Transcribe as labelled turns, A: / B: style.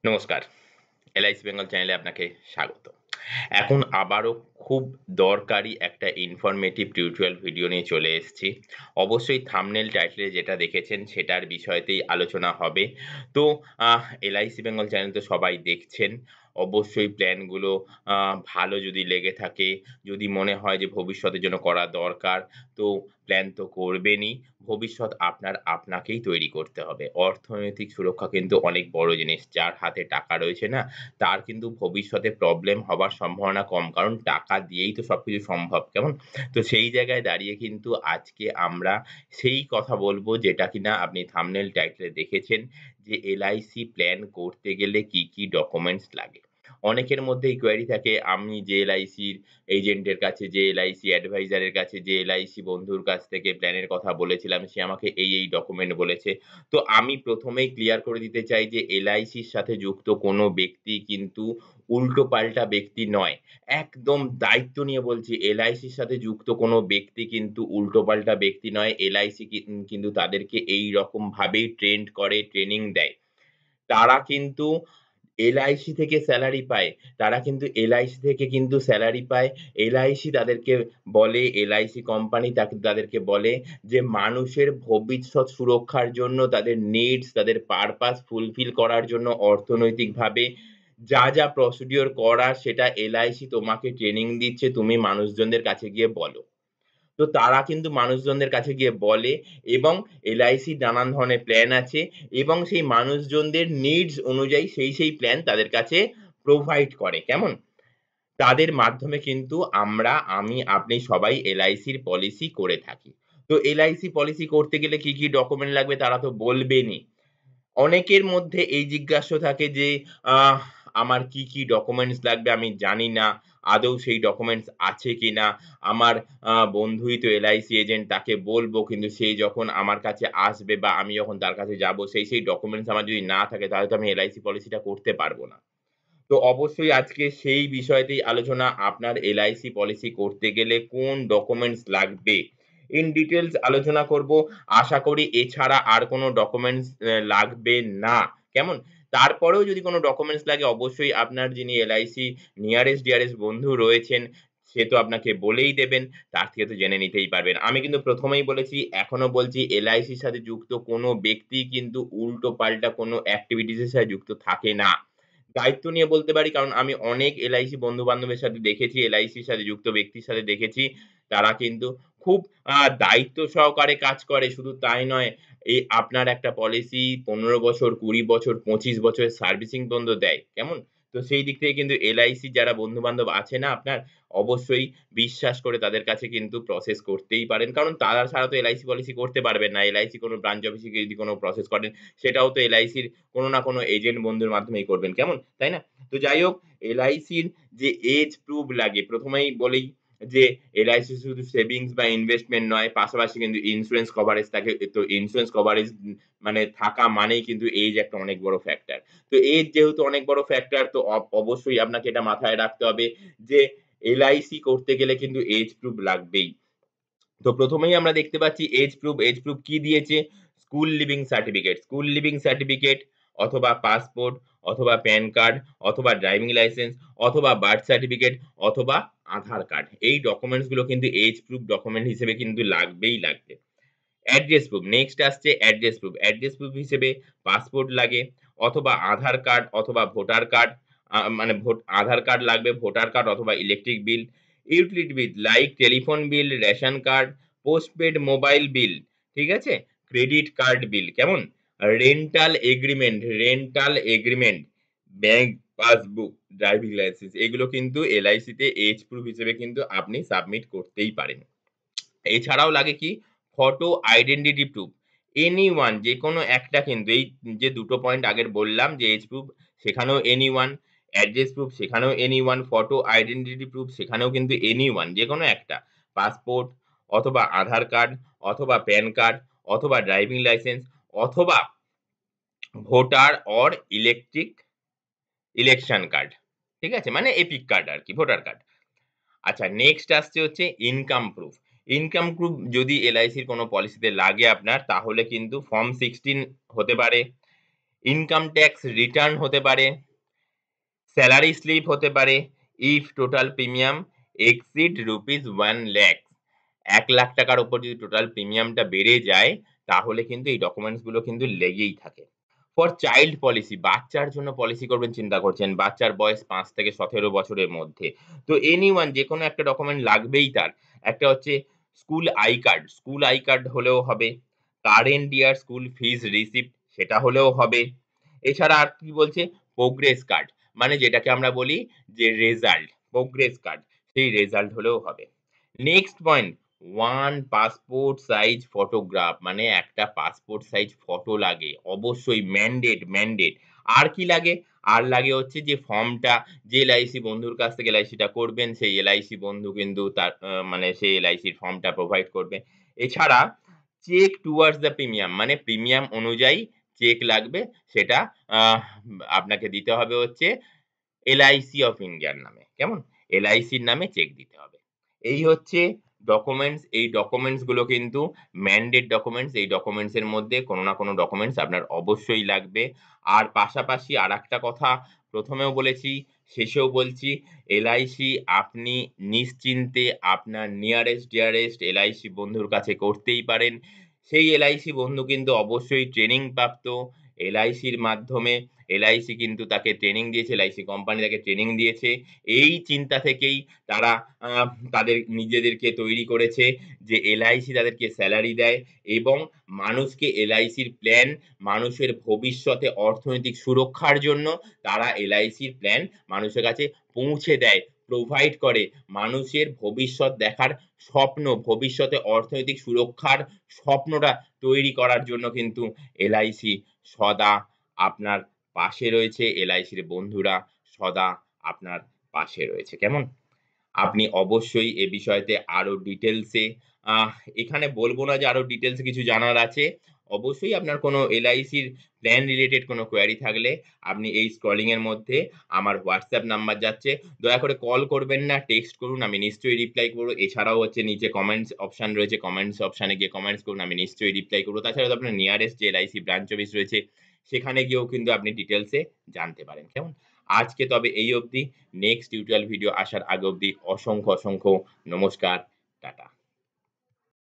A: নমস্কার। এলআইসি বেঙ্গল চ্যানেলে আপনাকে স্বাগত। এখন আবারও খুব দরকারি একটা ইনফরমেটিভ টিউটোরিয়াল ভিডিও নিয়ে চলে এসেছি। অবশ্যই থাম্বনেল টাইটেলে যেটা দেখেছেন সেটার বিষয়তেই আলোচনা হবে। তো এলআইসি বেঙ্গল চ্যানেল তো সবাই দেখছেন। অবশ্যই প্ল্যানগুলো ভালো যদি লেগে থাকে, যদি মনে হয় যে ভবিষ্যতের জন্য করা দরকার, তো প্ল্যান তো করবেনই। ভবিষ্যৎ আপনাকেই তৈরি করতে হবে। অর্থনৈতিক সুরক্ষা কিন্তু অনেক বড় জিনিস। যার হাতে টাকা রয়েছে না, তার কিন্তু ভবিষ্যতে প্রবলেম হবার সম্ভাবনা কম। কারণ টাকা দিয়েই তো সবকিছু সম্ভব, কেমন? তো সেই জায়গায় দাঁড়িয়ে কিন্তু আজকে আমরা সেই কথা বলব যেটা কিনা আপনি থাম্বনেল টাইটেলে দেখেছেন যে এলআইসি প্ল্যান করতে গেলে কি ডকুমেন্টস লাগে। অনেকের মধ্যেই কোয়েরি থাকে আমি যে এলআইসির এজেন্টের কাছে, যে এলআইসি অ্যাডভাইজারের কাছে, যে এলআইসি বন্ধুর কাছ থেকে প্ল্যানের কথা বলেছিলাম, সে আমাকে এই ডকুমেন্ট বলেছে। তো আমি ১ম এই ক্লিয়ার করে দিতে চাই যে এলআইসির সাথে যুক্ত কোনো ব্যক্তি কিন্তু উল্টোপাল্টা ব্যক্তি নয়। একদম দায়িত্ব নিয়ে বলছি, এলআইসির সাথে যুক্ত কোনো ব্যক্তি কিন্তু উল্টোপাল্টা ব্যক্তি নয়। এলআইসি কিন্তু তাদেরকে এইরকমভাবেই ট্রেনিং দেয়। তারা কিন্তু এলআইসি থেকে সেলারি পায়। তারা কিন্তু এলআইসি থেকে কিন্তু সেলারি পায়। এলআইসি তাদেরকে বলে, এলআইসি কোম্পানি তাদেরকে বলে যে মানুষের ভবিষ্যৎ সুরক্ষার জন্য তাদের নিডস, তাদের পারপাস ফুলফিল করার জন্য অর্থনৈতিকভাবে যা প্রসিডিওর করার সেটা এলআইসি তোমাকে ট্রেনিং দিচ্ছে, তুমি মানুষজনদের কাছে গিয়ে বলো। তো তারা কিন্তু মানুষজনদের কাছে গিয়ে বলে এবং এলআইসির নানান ধরনের প্ল্যান আছে এবং সেই মানুষজনদের নিডস অনুযায়ী সেই প্ল্যান তাদের কাছে প্রোভাইড করে। কেমন? তাদের মাধ্যমে কিন্তু আপনি সবাই এলআইসির পলিসি করে থাকি। তো এলআইসি পলিসি করতে গেলে কি ডকুমেন্ট লাগবে তারা তো বলবেনই। অনেকের মধ্যে এই জিজ্ঞাসা থাকে যে আহ আমার কি ডকুমেন্টস লাগবে আমি জানি না। আদৌ সেই ডকুমেন্টস আছে কিনা? আমার বন্ধুই তো এলআইসি এজেন্ট, তাকে বলব কিন্তু সে যখন আমার কাছে আসবে বা আমি যখন তার কাছে যাব সেই ডকুমেন্টস আমার যদি না থাকে তাহলে তো আমি এলআইসি পলিসিটা করতে পারব না। তো অবশ্যই আজকে সেই বিষয়তেই আলোচনা। আপনার এলআইসি পলিসি করতে গেলে কোন ডকুমেন্টস লাগবে? ইন ডিটেইলস আলোচনা করব। আশা করি এছাড়া আর কোন ডকুমেন্টস লাগবে না। কেমন? তারপরেও যদি কোন ডকুমেন্টস লাগে অবশ্যই আপনার যিনি এলআইসি নিয়ারেস্ট ডিয়ারেস্ট বন্ধু রয়েছেন, সে তো আপনাকে বলেই দেবেন। তার থেকে তো জেনে নিতেই পারবেন। আমি কিন্তু ১ম এই বলেছি, এখনো বলছি এলআইসির সাথে যুক্ত কোন ব্যক্তি কিন্তু উল্টোপাল্টা কোন এক্টিভিটিস এর সাথে যুক্ত থাকে না। দায়িত্ব নিয়ে বলতে পারি কারণ আমি অনেক এলআইসি বন্ধু-বান্ধবের সাথে দেখেছি, এলআইসির সাথে যুক্ত ব্যক্তির সাথে দেখেছি। তারা কিন্তু খুব দায়িত্ব সহকারে কাজ করে। শুধু তাই নয়, আপনার একটা পলিসি ১৫ বছর, ২০ বছর, ২৫ বছরের সার্ভিসিং পর্যন্ত দেয়। কেমন? তো সেই দিক থেকে কিন্তু এলআইসি যারা বন্ধু-বান্ধব আছে না আপনার, অবশ্যই বিশ্বাস করে তাদের কাছে কিন্তু প্রসেস করতেই পারেন। কারণ তারা ছাড়া তো এলআইসি পলিসি করতে পারবেন না। এলআইসি কোনো ব্রাঞ্চ অফিসে গিয়ে যদি কোনো প্রসেস করেন, সেটাও তো এলআইসির কোনো না কোনো এজেন্ট বন্ধুর মাধ্যমেই করবেন। কেমন? তাই না? তো যাই হোক, এলআইসির যে এজ প্রুফ লাগে ১ম এই বলেই যে এলআইসি শুধু সেভিংস বা ইনভেস্টমেন্ট নয়, পাশাপাশি কিন্তু ইন্সুরেন্স কভারেজ থাকে। তো ইন্সুরেন্স কভারেজ মানে থাকা মানেই কিন্তু এজ একটা অনেক বড় ফ্যাক্টর। তো এজ যেহেতু অনেক বড় ফ্যাক্টর, তো অবশ্যই আপনাকে এটা মাথায় রাখতে হবে যে এলআইসি করতে গেলে কিন্তু এজ প্রুফ লাগবেই। তো ১ম এই আমরা দেখতে পাচ্ছি এজ প্রুফ কি দিয়েছে? School living certificate. School living certificate অথবা পাসপোর্ট অথবা প্যান কার্ড অথবা ড্রাইভিং লাইসেন্স অথবা বার্থ সার্টিফিকেট অথবা আধার কার্ড। এই ডকুমেন্টস গুলো কিন্তু এজ প্রুফ ডকুমেন্ট হিসেবে কিন্তু লাগবেই লাগবে। অ্যাড্রেস প্রুফ, নেক্সট আসছে অ্যাড্রেস প্রুফ। অ্যাড্রেস প্রুফ হিসেবে পাসপোর্ট লাগে অথবা আধার কার্ড অথবা ভোটার কার্ড, মানে আধার কার্ড লাগবে, ভোটার কার্ড অথবা electric bill, utility bill like telephone bill, ration card, postpaid mobile bill, ঠিক আছে? ক্রেডিট কার্ড বিল, কেমন? Rental agreement, bank passbook, driving licence এগুলো কিন্তু এলআইসি তে এজ প্রুফ হিসেবে কিন্তু আপনি সাবমিট করতেই পারেন। এছাড়াও লাগে কি? Photo identity proof. এনিওয়ান যেকোনো একটা কিন্তু এই যে ২ টো পয়েন্ট আগের বললাম যে এজ প্রুফ সেখানেও এনিওয়ান, অ্যাড্রেস প্রুফ সেখানেও এনিওয়ান, ফটো আইডেন্টিটি প্রুফ সেখানেও কিন্তু এনিওয়ান যেকোনো একটা। পাসপোর্ট অথবা আধার কার্ড অথবা প্যান কার্ড অথবা ড্রাইভিং লাইসেন্স অথবা ভোটার অর ইলেকশন কার্ড। ঠিক আছে? মানে এপিক কার্ড আরকি, ভোটার কার্ড। আচ্ছা, নেক্সট আসছে হচ্ছে ইনকাম প্রুফ। ইনকাম প্রুফ যদি এলআইসির কোনো পলিসিতে লাগে আপনার তাহলে কিন্তু ফর্ম 16 হতে পারে, ইনকাম ট্যাক্স রিটার্ন হতে পারে, স্যালারি স্লিপ হতে পারে, ইফ টোটাল প্রিমিয়াম এক্সিড ₹1,00,000 1,00,000 টাকার উপর যদি টোটাল প্রিমিয়ামটা বেড়ে যায় তাহলে কিন্তু এই ডকুমেন্টস গুলো কিন্তু লেগেই থাকে। ফর চাইল্ড পলিসি, বাচ্চার জন্য পলিসি করবেন চিন্তা করছেন, বাচ্চার বয়স ৫ থেকে ১৭ বছরের মধ্যে। তো এনিওয়ান যেকোনো একটা ডকুমেন্ট লাগবেই তার। একটা হচ্ছে school I card, school I card হলেও হবে, current year school fees receipt সেটা হলেও হবে। এছাড়া আর কি বলছে? প্রোগ্রেস কার্ড, মানে যেটাকে আমরা বলি যে রেজাল্ট, প্রোগ্রেস কার্ড, সেই রেজাল্ট হলেও হবে। Next point, 1 passport size photograph, মানে একটা পাসপোর্ট সাইজ ফটো লাগে। অবশ্যই ম্যান্ডেট। আর কি লাগে? আর লাগে হচ্ছে যে ফর্মটা যে এলআইসি বন্ধুর কাছ থেকে এলআইসিটা করবেন, সেই এলআইসি বন্ধু কিন্তু তার মানে সেই এলআইসির ফর্মটা প্রোভাইড করবে। এছাড়া চেক টুয়ার্ডস দ্য প্রিমিয়াম, মানে প্রিমিয়াম অনুযায়ী চেক লাগবে, সেটা আহ আপনাকে দিতে হবে হচ্ছে LIC অফ ইন্ডিয়ার নামে। কেমন? LICর নামে চেক দিতে হবে। এই হচ্ছে ডকুমেন্টস। এই ডকুমেন্টস গুলো কিন্তু ম্যান্ডেট ডকুমেন্টস। এই ডকুমেন্টস এর মধ্যে কোনো না কোনো ডকুমেন্টস আপনার অবশ্যই লাগবে। আর পাশাপাশি আরেকটা কথা প্রথমেও বলেছি, শেষেও বলছি, LIC আপনি নিশ্চিন্তে আপনার নিয়ারেস্ট ডিয়ারেস্ট LIC বন্ধুর কাছে করতেই পারেন। সেই LIC বন্ধু কিন্তু অবশ্যই ট্রেনিং প্রাপ্ত। LICর মাধ্যমে LIC কিন্তু তাকে ট্রেনিং দিয়েছে, LIC কোম্পানি তাকে ট্রেনিং দিয়েছে। এই চিন্তা থেকেই তারা আ তাদের নিজেদেরকে তৈরি করেছে যে LIC তাদেরকে সেলারি দেয় এবং মানুষকে LICর প্ল্যান, মানুষের ভবিষ্যতে অর্থনৈতিক সুরক্ষার জন্য তারা LICর প্ল্যান মানুষের কাছে পৌঁছে দেয়, প্রোভাইড করে। মানুষের ভবিষ্যৎ দেখার স্বপ্ন, ভবিষ্যতে অর্থনৈতিক সুরক্ষার স্বপ্নটা তৈরি করার জন্য কিন্তু LIC সদা আপনার পাশে রয়েছে। LICর বন্ধুরা সদা আপনার পাশে রয়েছে। কেমন? আপনি অবশ্যই এ বিষয়তে আরো ডিটেইলসে আহ এখানে বলব না যে আরো ডিটেইলসে কিছু জানার আছে। অবশ্যই আপনার কোনো LICর প্ল্যান রিলেটেড কোনো কোয়েরি থাকলে আপনি এই স্ক্রলিং এর মধ্যে আমার WhatsApp নাম্বার যাচ্ছে। দয়া করে কল করবেন না, টেক্সট করুন। আমি নিশ্চয়ই রিপ্লাই করব। এছাড়াও হচ্ছে নিচে কমেন্টস অপশন রয়েছে। কমেন্টস অপশনে গিয়ে কমেন্টস করুন। আমি নিশ্চয়ই রিপ্লাই করব। তাছাড়াও আপনার নিয়ারেস্ট যে LIC ব্রাঞ্চ অফিস রয়েছে সেখানে গিয়েও কিন্তু আপনি ডিটেইলসে জানতে পারেন। কেমন? আজকে তবে এই অবধি। নেক্সট টিউটোরিয়াল ভিডিও আসার আগে অবধি অসংখ্য নমস্কার। টাটা।